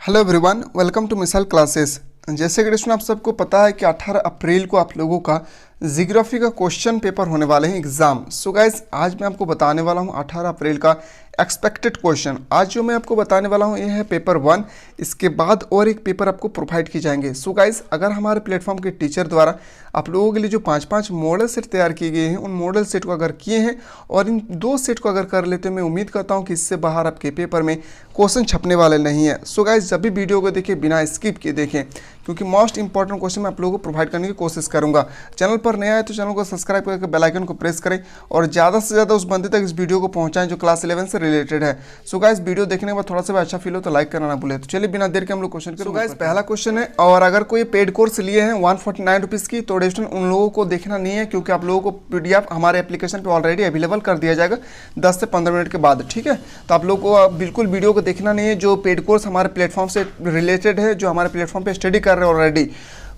Hello everyone, welcome to Missile Classes. जैसे कि दोस्तों आप सबको पता है कि 18 अप्रैल को आप लोगों का जियोग्राफी का क्वेश्चन पेपर होने वाले हैं एग्जाम। सो गाइस, आज मैं आपको बताने वाला हूं 18 अप्रैल का एक्सपेक्टेड क्वेश्चन। आज जो मैं आपको बताने वाला हूं ये है पेपर 1। इसके बाद और एक पेपर आपको प्रोवाइड की जाएंगे। सो गाइस, अगर हमारे प्लेटफॉर्म के टीचर द्वारा आप लोगों के लिए जो 5-5 मॉडल सेट तैयार किए गए हैं, उन मॉडल सेट को अगर किए हैं और इन 2 सेट को अगर कर लेते हैं, मैं उम्मीद करता हूं कि इससे बाहर आपके पेपर में क्वेश्चन छपने वाले नहीं है। सो गाइस, जब भी वीडियो को देखें बिना स्किप किए देखें, क्योंकि मोस्ट इंपॉर्टेंट क्वेश्चन मैं आप लोगों को प्रोवाइड करने की कोशिश करूंगा। चैनल पर नया है तो चैनल को सब्सक्राइब करके बेल आइकन को प्रेस करें और ज़्यादा से ज़्यादा उस बंदे तक इस वीडियो को पहुंचाएं जो क्लास 11 से रिलेटेड है। सो गाइस, वीडियो देखने के बाद थोड़ा सा भी अच्छा फील हो तो लाइक करना ना भूलें। तो चलिए बिना देर के हम लोग क्वेश्चन करें। गाइस, पहला क्वेश्चन है, और अगर कोई पेड कोर्स लिए हैं 149 रुपीज़ की, तो स्टूडेंट उन लोगों को देखना नहीं है, क्योंकि आप लोगों को PDF हमारे एप्लीकेशन पर ऑलरेडी अवेलेबल कर दिया जाएगा 10 से 15 मिनट के बाद। ठीक है, तो आप लोगों को बिल्कुल वीडियो को देखना नहीं है। जो पेड कोर्स हमारे प्लेटफॉर्म से रिलेटेड है, जो हमारे प्लेटफॉर्म पे स्टडी कर रहे हैं ऑलरेडी।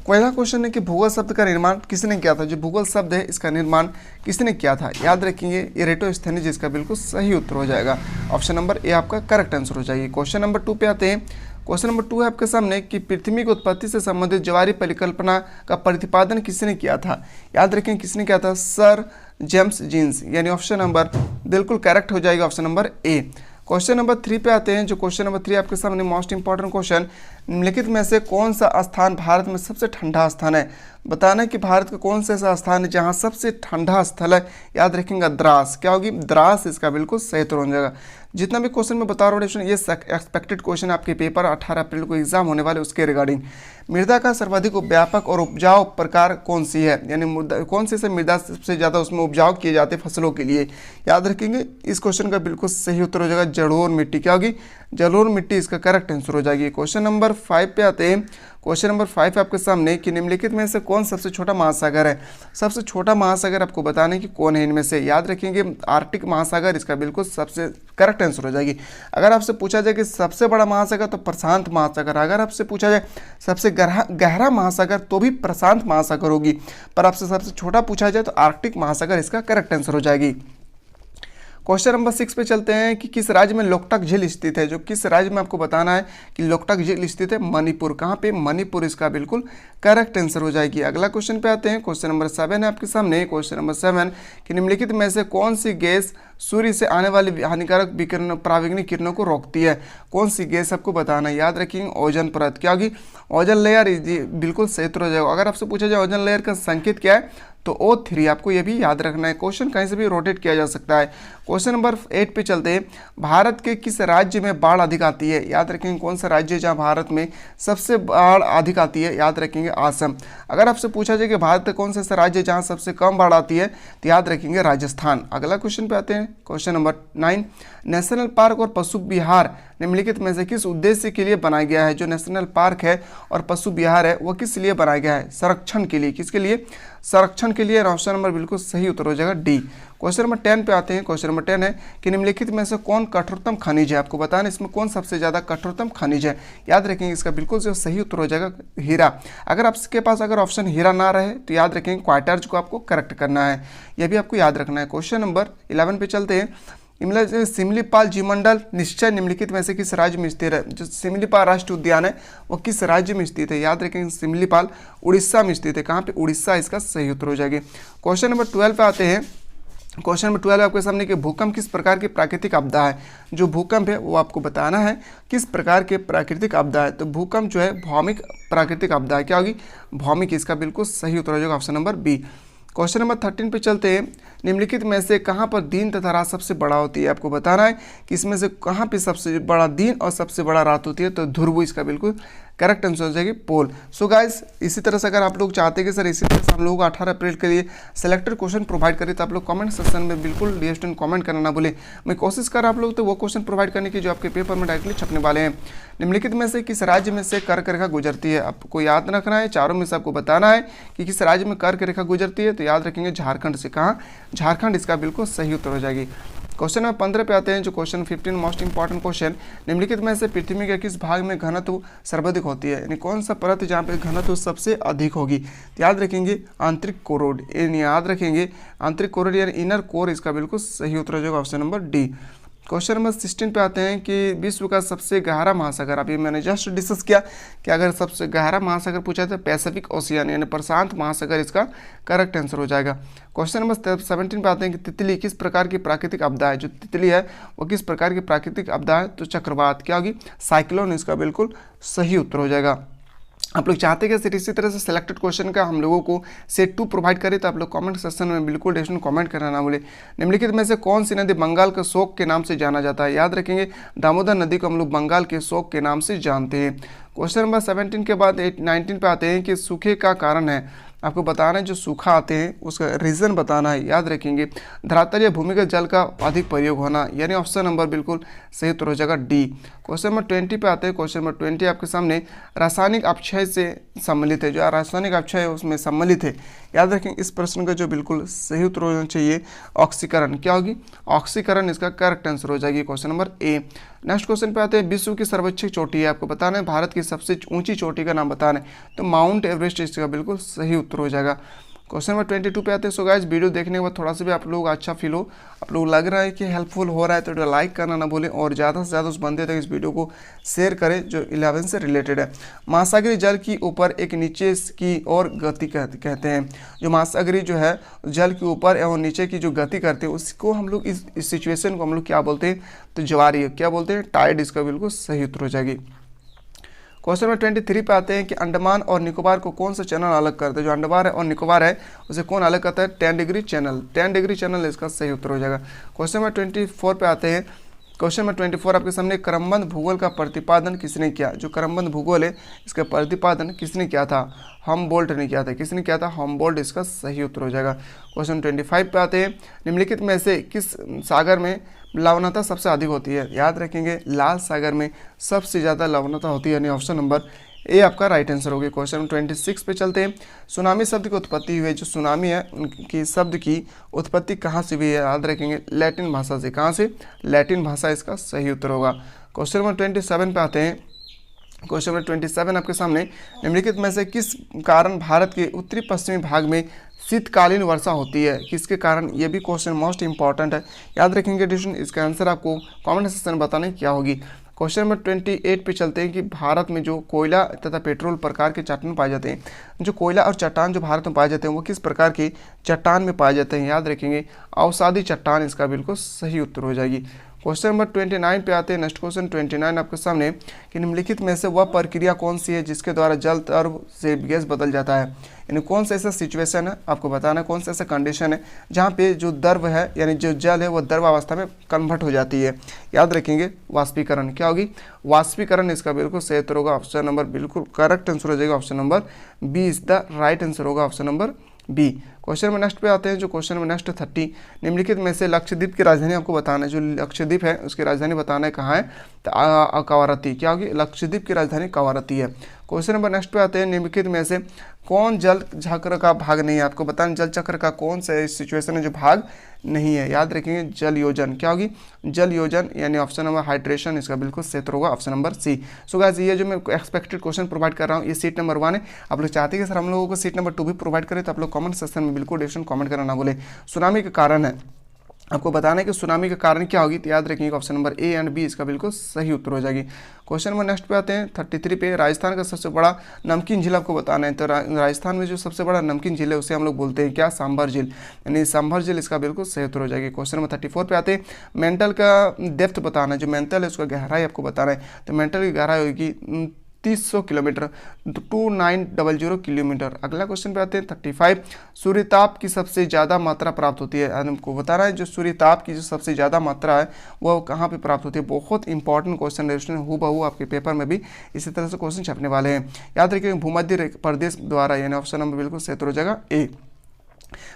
पहला क्वेश्चन है कि भूगोल शब्द का निर्माण किसने किया था। जो भूगोल शब्द है इसका निर्माण किसने किया था, याद रखेंगे एराटोस्थेनीज, जिसका बिल्कुल सही उत्तर हो जाएगा। ऑप्शन नंबर ए आपका करेक्ट आंसर हो जाएगी। क्वेश्चन नंबर 2 पे आते हैं। क्वेश्चन नंबर 2 है आपके सामने कि पृथ्वी की उत्पत्ति से संबंधित ज्वारीय परिकल्पना का प्रतिपादन किसने किया था। याद रखें किसने किया था, सर जेम्स जीन्स, यानी ऑप्शन नंबर बिल्कुल करेक्ट हो जाएगा, ऑप्शन नंबर ए। क्वेश्चन नंबर 3 पे आते हैं। जो क्वेश्चन नंबर 3 आपके सामने मोस्ट इंपॉर्टेंट क्वेश्चन, निम्नलिखित में से कौन सा स्थान भारत में सबसे ठंडा स्थान है। बताना है कि भारत का कौन सा ऐसा स्थान है जहां सबसे ठंडा स्थल है। याद रखेंगे द्रास, क्या होगी, द्रास इसका बिल्कुल सही उत्तर हो जाएगा। जितना भी क्वेश्चन मैं बता रहा हूँ ये एक्सपेक्टेड क्वेश्चन आपके पेपर 18 अप्रैल को एग्जाम होने वाले उसके रिगार्डिंग। मृदा का सर्वाधिक व्यापक और उपजाऊ प्रकार कौन सी है, यानी कौन सी से मृदा सबसे ज़्यादा उसमें उपजाऊ किए जाते हैं फसलों के लिए। याद रखेंगे इस क्वेश्चन का बिल्कुल सही उत्तर हो जाएगा जलोढ़ मिट्टी, क्या होगी, जलोढ़ मिट्टी इसका करेक्ट आंसर हो जाएगी। क्वेश्चन नंबर 5 पे आते हैं। क्वेश्चन नंबर 5 आपके सामने कि निम्नलिखित में से कौन सबसे छोटा महासागर है। सबसे छोटा महासागर आपको बताने कि कौन है इनमें से। याद रखेंगे आर्कटिक महासागर इसका बिल्कुल सबसे करेक्ट आंसर हो जाएगी। अगर आपसे पूछा जाए कि सबसे बड़ा महासागर तो प्रशांत महासागर, अगर आपसे पूछा जाए सबसे गहरा महासागर तो भी प्रशांत महासागर होगी, पर आपसे सबसे छोटा पूछा जाए तो आर्कटिक महासागर इसका करेक्ट आंसर हो जाएगी। क्वेश्चन नंबर 6 पे चलते हैं कि किस राज्य में लोकटक झील स्थित है। जो किस राज्य में आपको बताना है कि लोकटक झील स्थित है, मणिपुर। कहाँ पे, मणिपुर इसका बिल्कुल करेक्ट आंसर हो जाएगी। अगला क्वेश्चन पे आते हैं। क्वेश्चन नंबर 7 है आपके सामने। क्वेश्चन नंबर 7 कि निम्नलिखित में से कौन सी गैस सूर्य से आने वाली हानिकारक विकिरण परावैंगनिक किरणों को रोकती है। कौन सी गैस आपको बताना है। याद रखिए ओजोन परत, क्या होगी, ओजोन लेयर, बिल्कुल सही उत्तर हो जाएगा। अगर आपसे पूछा जाए ओजोन लेयर का संकेत क्या है तो O3, आपको ये भी याद रखना है। क्वेश्चन कहीं से भी रोटेट किया जा सकता है। क्वेश्चन नंबर 8 पे चलते हैं। भारत के किस राज्य में बाढ़ अधिक आती है। याद रखेंगे कौन सा राज्य जहां भारत में सबसे बाढ़ अधिक आती है। याद रखेंगे असम। अगर आपसे पूछा जाए कि भारत का कौन सा ऐसा राज्य जहां सबसे कम बाढ़ आती है तो याद रखेंगे राजस्थान। अगला क्वेश्चन पे आते हैं। क्वेश्चन नंबर 9, नेशनल पार्क और पशु विहार निम्नलिखित में से किस उद्देश्य के लिए बनाया गया है। जो नेशनल पार्क है और पशु विहार है वो किस लिए बनाया गया है, संरक्षण के लिए। किसके लिए, संरक्षण के लिए। ऑप्शन नंबर बिल्कुल सही उत्तर हो जाएगा डी। क्वेश्चन नंबर 10 पे आते हैं। क्वेश्चन नंबर 10 है कि निम्नलिखित में से कौन कठोरतम खनिज है। आपको बताना इसमें कौन सबसे ज़्यादा कठोरतम खनिज है। याद रखेंगे इसका बिल्कुल जो सही उत्तर हो जाएगा हीरा। अगर आपके पास अगर ऑप्शन हीरा ना रहे तो याद रखेंगे क्वार्टर्ज को आपको करेक्ट करना है, यह भी आपको याद रखना है। क्वेश्चन नंबर 11 पे चलते हैं। सिमलीपाल जीवमंडल निश्चय निम्नलिखित में से किस राज्य में स्थित है। जो सिमलीपाल राष्ट्रीय उद्यान है वो किस राज्य में स्थित है। याद रखेंगे सिमलीपाल उड़ीसा में स्थित है। कहाँ पे, उड़ीसा इसका सही उत्तर हो जाएगी। क्वेश्चन नंबर 12 पे आते हैं। क्वेश्चन नंबर 12 आपके सामने कि भूकंप किस प्रकार की प्राकृतिक आपदा है। जो भूकंप है वो आपको बताना है किस प्रकार के प्राकृतिक आपदा है। तो भूकंप जो है भौमिक प्राकृतिक आपदा है, क्या होगी, भौमिक, इसका बिल्कुल सही उत्तर हो जाएगा option number B. Question number 13 पे चलते हैं। निम्नलिखित में से कहाँ पर दिन तथा रात सबसे बड़ा होती है। आपको बताना है कि इसमें से कहाँ पे सबसे बड़ा दिन और सबसे बड़ा रात होती है। तो ध्रुव इसका बिल्कुल करेक्ट आंसर हो जाएगी पोल। सो गाइस, इसी तरह से अगर आप लोग चाहते हैं कि सर इसी तरह से हम लोगों को 18 अप्रैल के लिए सिलेक्टेड क्वेश्चन प्रोवाइड करें तो आप लोग कमेंट सेक्शन में बिल्कुल डियर स्टूडेंट कमेंट करना ना भूलें। मैं कोशिश कर आप लोग तो वो क्वेश्चन प्रोवाइड करने की जो आपके पेपर में डायरेक्टली छपने वाले हैं। निम्नलिखित में से किस राज्य में से कर्क रेखा गुजरती है। आपको याद रखना है, चारों में से आपको बताना है कि किस राज्य में कर्क रेखा गुजरती है। तो याद रखेंगे झारखंड से। कहाँ, झारखंड इसका बिल्कुल सही उत्तर हो जाएगी। क्वेश्चन नंबर 15 पे आते हैं। जो क्वेश्चन 15 मोस्ट इंपॉर्टेंट क्वेश्चन, निम्नलिखित में से पृथ्वी के किस भाग में घनत्व सर्वाधिक होती है। यानी कौन सा परत जहाँ पे घनत्व सबसे अधिक होगी। तो याद रखेंगे आंतरिक कोरोड, याद रखेंगे आंतरिक कोरोड यानी इनर कोर, इसका बिल्कुल सही उत्तर हो जाएगा option number D. Question number 16 पे आते हैं कि विश्व का सबसे गहरा महासागर, अभी मैंने जस्ट डिस्कस किया कि अगर सबसे गहरा महासागर पूछा तो पैसिफिक ओशियन यानी प्रशांत महासागर इसका करेक्ट आंसर हो जाएगा। क्वेश्चन नंबर 17 पे आते हैं कि तितली किस प्रकार की प्राकृतिक आपदा है। जो तितली है वो किस प्रकार की प्राकृतिक आपदा है, तो चक्रवात। क्या होगी, साइक्लोन इसका बिल्कुल सही उत्तर हो जाएगा। आप लोग चाहते हैं कि इसी तरह से सिलेक्टेड क्वेश्चन का हम लोगों को सेट 2 प्रोवाइड करें, तो आप लोग कमेंट सेक्शन में बिल्कुल डेफिनेटली कमेंट करना ना भूले। निम्नलिखित में से कौन सी नदी बंगाल के शोक के नाम से जाना जाता है। याद रखेंगे दामोदर नदी को हम लोग बंगाल के शोक के नाम से जानते हैं। क्वेश्चन नंबर 17 के बाद 19 पे आते हैं कि सूखे का कारण है। आपको बताना है जो सूखा आते हैं उसका रीज़न बताना है। याद रखेंगे धरातल या भूमिगत जल का अधिक प्रयोग होना, यानी ऑप्शन नंबर बिल्कुल सही उत्तर हो जाएगा डी। क्वेश्चन नंबर 20 पे आते हैं। क्वेश्चन नंबर 20 आपके सामने रासायनिक अपक्षय से सम्मिलित है। जो रासायनिक अपक्षय है उसमें सम्मिलित है। याद रखें इस प्रश्न का जो बिल्कुल सही उत्तर होना चाहिए ऑक्सीकरण। क्या होगी, ऑक्सीकरण इसका करेक्ट आंसर हो जाएगी question number A. Next question पे आते हैं विश्व की सर्वोच्च चोटी है। आपको बताना है भारत की सबसे ऊंची चोटी का नाम बताना है, तो माउंट एवरेस्ट इसका बिल्कुल सही उत्तर हो जाएगा। क्वेश्चन नंबर 22 पे आते हैं। सो गाइस वीडियो देखने के बाद थोड़ा सा भी आप लोग अच्छा फील हो, आप लोग लग रहा है कि हेल्पफुल हो रहा है, तो लाइक करना ना भूलें और ज़्यादा से ज़्यादा उस बंदे तक इस वीडियो को शेयर करें जो 11 से रिलेटेड है। महासागरीय जल की ऊपर एक नीचे की ओर गति कहते हैं। जो महासागरीय जो है जल के ऊपर एवं नीचे की जो गति करते हैं उसको हम लोग इस सिचुएशन को हम लोग क्या बोलते हैं, तो ज्वारीय। क्या बोलते हैं, टाइड इसका बिल्कुल सही उत्तर हो जाएगी। क्वेश्चन नंबर 23 पे आते हैं कि अंडमान और निकोबार को कौन सा चैनल अलग करता है। जो अंडमान है और निकोबार है उसे कौन अलग करता है, 10 डिग्री चैनल। 10 डिग्री चैनल इसका सही उत्तर हो जाएगा। क्वेश्चन नंबर 24 पे आते हैं। क्वेश्चन नंबर 24 आपके सामने क्रमबद्ध भूगोल का प्रतिपादन किसने किया। जो क्रमबद्ध भूगोल है इसका प्रतिपादन किसने किया था, हमबोल्ट ने किया था। किसने किया था, हमबोल्ट इसका सही उत्तर हो जाएगा। क्वेश्चन 25 पे आते हैं। निम्नलिखित में से किस सागर में लवणता सबसे अधिक होती है। याद रखेंगे लाल सागर में सबसे ज़्यादा लवणता होती है, यानी ऑप्शन नंबर ए आपका राइट आंसर होगी। क्वेश्चन नंबर 26 पे चलते हैं। सुनामी शब्द की उत्पत्ति हुई है। जो सुनामी है उनकी शब्द की उत्पत्ति कहाँ से हुई है। याद रखेंगे लैटिन भाषा से। कहाँ से, लैटिन भाषा इसका सही उत्तर होगा। क्वेश्चन नंबर 27 पे आते हैं। क्वेश्चन नंबर 27 आपके सामने निम्नलिखित में से किस कारण भारत के उत्तरी पश्चिमी भाग में शीतकालीन वर्षा होती है। किसके कारण, ये भी क्वेश्चन मोस्ट इंपॉर्टेंट है। याद रखेंगे डिस्कशन, इसका आंसर आपको कमेंट सेक्शन में बताने क्या होगी। क्वेश्चन नंबर 28 पे चलते हैं कि भारत में जो कोयला तथा पेट्रोल प्रकार के चट्टान पाए जाते हैं। जो कोयला और चट्टान जो भारत में पाए जाते हैं वो किस प्रकार के चट्टान में पाए जाते हैं। याद रखेंगे अवसादी चट्टान इसका बिल्कुल सही उत्तर हो जाएगी। क्वेश्चन नंबर 29 पे आते हैं। नेक्स्ट क्वेश्चन 29 आपके सामने कि निम्नलिखित में से वह प्रक्रिया कौन सी है जिसके द्वारा जल द्रव से गैस बदल जाता है। यानी कौन सा ऐसा सिचुएशन है, आपको बताना है कौन सा ऐसा कंडीशन है जहाँ पे जो द्रव है यानी जो जल है वो द्रव अवस्था में कन्वर्ट हो जाती है। याद रखेंगे वाष्पीकरण। क्या होगी, वाष्पीकरण इसका बिल्कुल सही उत्तर होगा। ऑप्शन नंबर बिल्कुल करेक्ट आंसर हो जाएगा। Option number B is the right answer होगा, option number B. Question number next पे आते हैं। जो क्वेश्चन नंबर नेक्स्ट 30 निम्नलिखित में से लक्षद्वीप की राजधानी आपको बताना है। जो लक्षद्वीप है उसकी राजधानी बताना है कहाँ है, तो कवारत्ती। क्या होगी, लक्षद्वीप की राजधानी कवारत्ती है। क्वेश्चन नंबर नेक्स्ट पे आते हैं। निम्नलिखित में से कौन जल चक्र का भाग नहीं है। आपको बताना जल चक्र का कौन सा सिचुएशन है जो भाग नहीं है। याद रखेंगे जल योजन। क्या होगी, जल योजन, यानी ऑप्शन नंबर हाइड्रेशन इसका बिल्कुल सही उत्तर होगा, option number C. So guys ये जो मैं एक्सपेक्टेड क्वेश्चन प्रोवाइड कर रहा हूँ ये सीट नंबर 1 है। आप लोग चाहते हैं कि सर हम लोगों को सीट नंबर 2 भी प्रोवाइड करें, तो आप लोग कमेंट सेक्शन में बिल्कुल डिस्कशन कमेंट करना ना भूलें। सुनामी का कारण है, आपको बताना है कि सुनामी का कारण क्या होगी, तो याद रखेंगे option number A and B इसका बिल्कुल सही उत्तर हो जाएगी। क्वेश्चन नंबर नेक्स्ट पे आते हैं 33 पे। राजस्थान का सबसे बड़ा नमकीन झील आपको बताना है। तो राजस्थान में जो सबसे बड़ा नमकीन झील है उसे हम लोग बोलते हैं क्या, सांभर झील, यानी सांभर झील इसका बिल्कुल सही उत्तर हो जाएगी। क्वेश्चन नंबर 34 पे आते हैं। मेंटल का डेप्थ बताना है। जो मेंटल है उसका गहराई आपको बताना है। तो मेंटल की गहराई होगी 300 किलोमीटर, 2900 किलोमीटर। अगला क्वेश्चन पे आते हैं 35। सूर्यताप की सबसे ज़्यादा मात्रा प्राप्त होती है। हमको बता रहा है जो सूर्यताप की जो सबसे ज़्यादा मात्रा है वो कहाँ पे प्राप्त होती है। बहुत इंपॉर्टेंट क्वेश्चन है, हूबहू आपके पेपर में भी इसी तरह से क्वेश्चन छपने वाले हैं। याद रखिए भूमध्य प्रदेश द्वारा, यानी ऑप्शन नंबर बिल्कुल सही उत्तर हो जाएगा ए।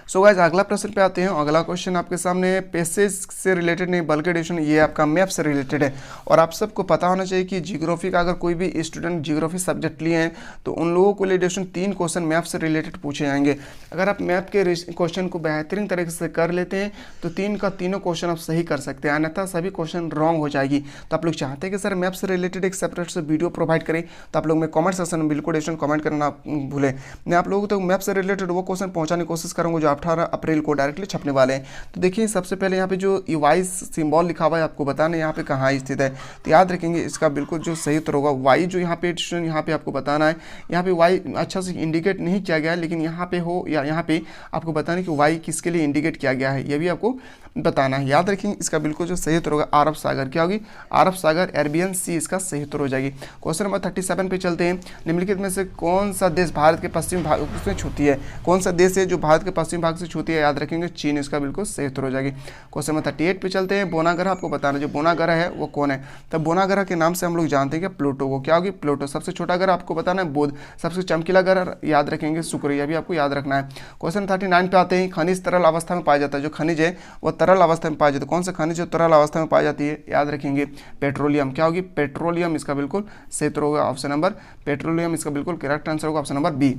सो गाइस अगला प्रश्न पे आते हैं। अगला क्वेश्चन आपके सामने पैसेज से रिलेटेड नहीं बल्कि डिस्कशन ये आपका मैप से रिलेटेड है। और आप सबको पता होना चाहिए कि जियोग्राफी का अगर कोई भी स्टूडेंट जियोग्राफी सब्जेक्ट लिए हैं तो उन लोगों को लिए डिस्कशन 3 क्वेश्चन मैप से रिलेटेड पूछे जाएंगे। अगर आप मैप के क्वेश्चन को बेहतरीन तरीके से कर लेते हैं तो 3 का तीनों क्वेश्चन आप सही कर सकते हैं, अन्यथा सभी क्वेश्चन रॉन्ग हो जाएगी। तो आप लोग चाहते हैं कि सर मैप से रिलेटेड एक सेपरेट से वीडियो प्रोवाइड करें, तो आप लोग में कमेंट सेक्शन में बिल्कुल डिस्कशन कमेंट करना भूलें। मैं आप लोगों को तो मैप से रिलेटेड वो क्वेश्चन पहुँचाने की कोशिश कर करूँगा जो 18 अप्रैल को डायरेक्टली छपने वाले हैं। तो देखिए सबसे पहले यहाँ पे जो वाई सिंबल लिखा हुआ है आपको बताना है यहाँ पे कहाँ स्थित है। तो याद रखेंगे इसका बिल्कुल जो सही उत्तर होगा वाई, जो यहाँ पे स्टूडेंट यहाँ पे आपको बताना है, यहाँ पे वाई अच्छा से इंडिकेट नहीं किया गया है, लेकिन यहाँ पे हो या यहाँ पे आपको बताना है कि वाई किसके लिए इंडिकेट किया गया है, ये भी आपको बताना है। याद रखेंगे इसका बिल्कुल जो सही उत्तर होगा अरब सागर, क्या होगी अरब सागर, अरेबियन सी इसका सही उत्तर हो जाएगी। क्वेश्चन नंबर 37 पे चलते हैं। निम्नलिखित में से कौन सा देश भारत के पश्चिमी भाग उसमें छूती है, कौन सा देश है जो भारत के पश्चिमी भाग से छूती है, याद रखेंगे चीन, इसका बिल्कुल सही उत्तर हो जाएगी। क्वेश्चन नंबर 38 पे चलते हैं। बोना ग्रह आपको बताना है, जो बोना ग्रह है वो कौन है। तब बोना ग्रह के नाम से हम लोग जानते हैं कि प्लूटो को, क्या होगी प्लूटो। सबसे छोटा ग्रह आपको बताना है बुध, सबसे चमकीला ग्रह याद रखेंगे शुक्र, यह भी आपको याद रखना है। क्वेश्चन 39 पे आते हैं। खनिज तरल अवस्था में पाया जाता है, जो खनिज है वो तरल अवस्था में पाया जाता है, कौन सा खनिज जो तरल अवस्था में पाई जाती है, याद रखेंगे पेट्रोलियम, क्या होगी पेट्रोलियम, इसका बिल्कुल सही उत्तर होगा ऑप्शन नंबर पेट्रोलियम, इसका बिल्कुल करेक्ट आंसर होगा ऑप्शन नंबर बी।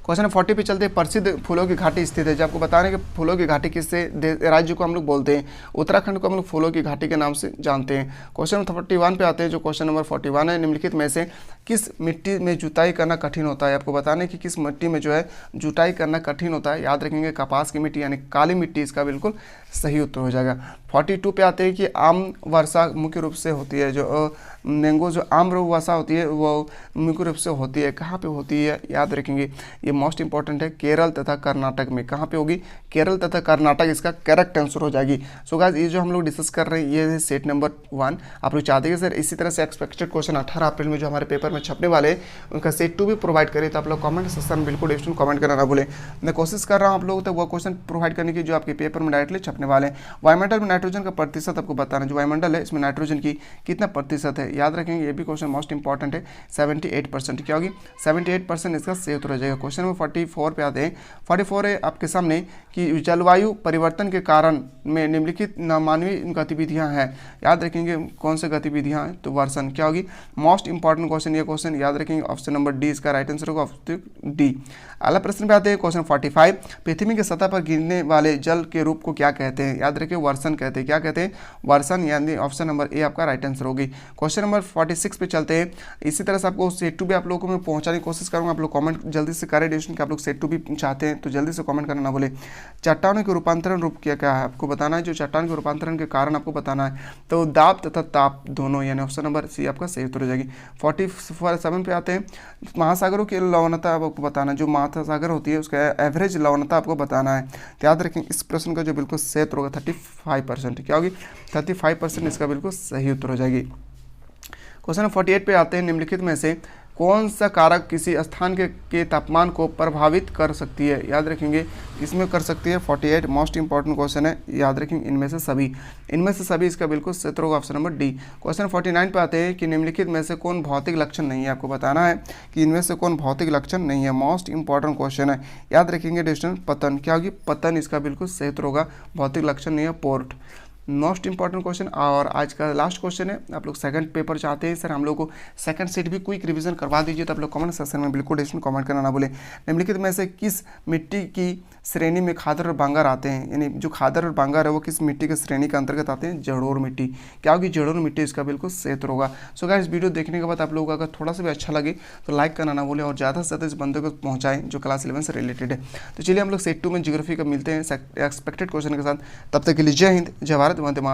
क्वेश्चन 40 पे चलते हैं। प्रसिद्ध फूलों की घाटी स्थित है, जो आपको बता रहे हैं कि फूलों की घाटी किससे राज्य को हम लोग बोलते हैं, उत्तराखंड को हम लोग फूलों की घाटी के नाम से जानते हैं। क्वेश्चन नंबर 41 पे आते हैं, जो क्वेश्चन नंबर 41 है। निम्नलिखित में से किस मिट्टी में जुताई करना कठिन होता है, आपको बताना है कि किस मिट्टी में जो है जुताई करना कठिन होता है, याद रखेंगे कपास की मिट्टी यानी काली मिट्टी, इसका बिल्कुल सही उत्तर हो जाएगा। 42 पे आते हैं कि आम वर्षा मुख्य रूप से होती है, जो मैंगो जो आम वर्षा होती है वो मुख्य रूप से होती है, कहाँ पे होती है, याद रखेंगे ये मोस्ट इंपॉर्टेंट है, केरल तथा कर्नाटक में। कहाँ पे होगी केरल तथा कर्नाटक, इसका करेक्ट आंसर हो जाएगी। सो गाइस ये जो हम लोग डिस्कस कर रहे हैं ये है सेट नंबर 1। आप लोग चाहते हैं कि सर इसी तरह से एक्सपेक्टेड क्वेश्चन 18 अप्रैल में जो हमारे पेपर में छपने वाले हैं उनका सेट 2 भी प्रोवाइड करें, तो आप लोग कमेंट सेक्शन में बिल्कुल डिस्क्रिप्शन कमेंट करना ना भूलें। मैं कोशिश कर रहा हूँ आप लोगों तक वो क्वेश्चन प्रोवाइड करने की जो आपके पेपर में डायरेक्टली छपने वाले हैं। वायुमंडल में नाइट्रोजन का प्रतिशत आपको बताना है, जो वायुमंडल है इसमें नाइट्रोजन की कितना प्रतिशत है, याद रखेंगे ये भी क्वेश्चन मोस्ट इंपॉर्टेंट है। 78% क्या होगी 78%, इसका सही उत्तर हो जाएगा। क्वेश्चन नंबर 44 पे आते हैं। 44 है आपके सामने कि जलवायु परिवर्तन के कारण में निम्नलिखित मानवीय गतिविधियां हैं, याद रखेंगे कौन सी गतिविधियां हैं, तो वर्षण क्या होगी मोस्ट इंपॉर्टेंट क्वेश्चन, ये क्वेश्चन याद रखेंगे ऑप्शन नंबर डी इसका राइट आंसर होगा ऑप्शन डी। अगला प्रश्न पे आते हैं। क्वेश्चन 45 पृथ्वी की सतह पर गिरने वाले जल के रूप को क्या कहते हैं, याद रखिए वर्षण कहते हैं, क्या कहते हैं वर्षण, यानी ऑप्शन नंबर ए आपका राइट आंसर होगी। क्वेश्चन नंबर 46 पे चलते हैं। इसी तरह से आपको सेट 2 भी आप लोगों को मैं पहुंचाने की कोशिश करूंगा, आप लोग कमेंट जल्दी से करें डिस्कशन कि आप लोग सेट 2 भी चाहते हैं तो जल्दी से कमेंट करना ना भूलें। चट्टानों के रूपांतरण रूप क्या क्या है आपको बताना है, जो चट्टान के रूपांतरण के कारण आपको बताना है, तो दाब तथा ताप दोनों, यानी ऑप्शन नंबर सी आपका सही उत्तर हो जाएगी। 47 पे आते हैं। महासागरों की लवणता आपको बताना है, जो महासागर होती है उसका एवरेज लवणता आपको बताना है, तो याद रखें इस प्रश्न का जो बिल्कुल सही उत्तर होगा 35%, क्या होगी 35%, इसका बिल्कुल सही उत्तर हो जाएगी। क्वेश्चन 48 पे आते हैं। निम्नलिखित में से कौन सा कारक किसी स्थान के तापमान को प्रभावित कर सकती है, याद रखेंगे इसमें कर सकती है 48 मोस्ट इंपॉर्टेंट क्वेश्चन है, याद रखेंगे इनमें से सभी, इसका बिल्कुल सही उत्तर होगा ऑप्शन नंबर डी। क्वेश्चन 49 पे आते हैं कि निम्नलिखित में से कौन भौतिक लक्षण नहीं है, आपको बताना है कि इनमें से कौन भौतिक लक्षण नहीं है, मोस्ट इंपॉर्टेंट क्वेश्चन है, याद रखेंगे डिस्टेंस पतन, क्या होगी पतन, इसका बिल्कुल सही उत्तर होगा भौतिक लक्षण नहीं है पोर्ट, मोस्ट इंपॉर्टेंट क्वेश्चन। और आज का लास्ट क्वेश्चन है, आप लोग सेकंड पेपर चाहते हैं सर हम लोग को सेकंड सेट भी क्विक रिवीजन करवा दीजिए, तो आप लोग कमेंट सेक्शन में बिल्कुल डिस्क्रिप्शन कमेंट करना ना भूलें। निम्नलिखित में से किस मिट्टी की श्रेणी में खादर और बांगर आते हैं, यानी जो खादर और बांगर है वो किस मिट्टी के श्रेणी के अंतर्गत आते हैं, जड़ोर मिट्टी, क्या होगी जड़ोर मिट्टी, इसका बिल्कुल सही उत्तर होगा। सो गाइस वीडियो देखने के बाद आप लोगों को अगर थोड़ा सा भी अच्छा लगे तो लाइक करना ना भूलें और ज़्यादा से ज़्यादा इस बंदे को पहुँचाएं जो क्लास 11 से रिलेटेड है। तो चलिए हम लोग सेट 2 में ज्योग्राफी का मिलते हैं एक्सपेक्टेड क्वेश्चन के साथ, तब तक के लिए जय हिंद, जय भारत, वंदे मातरम।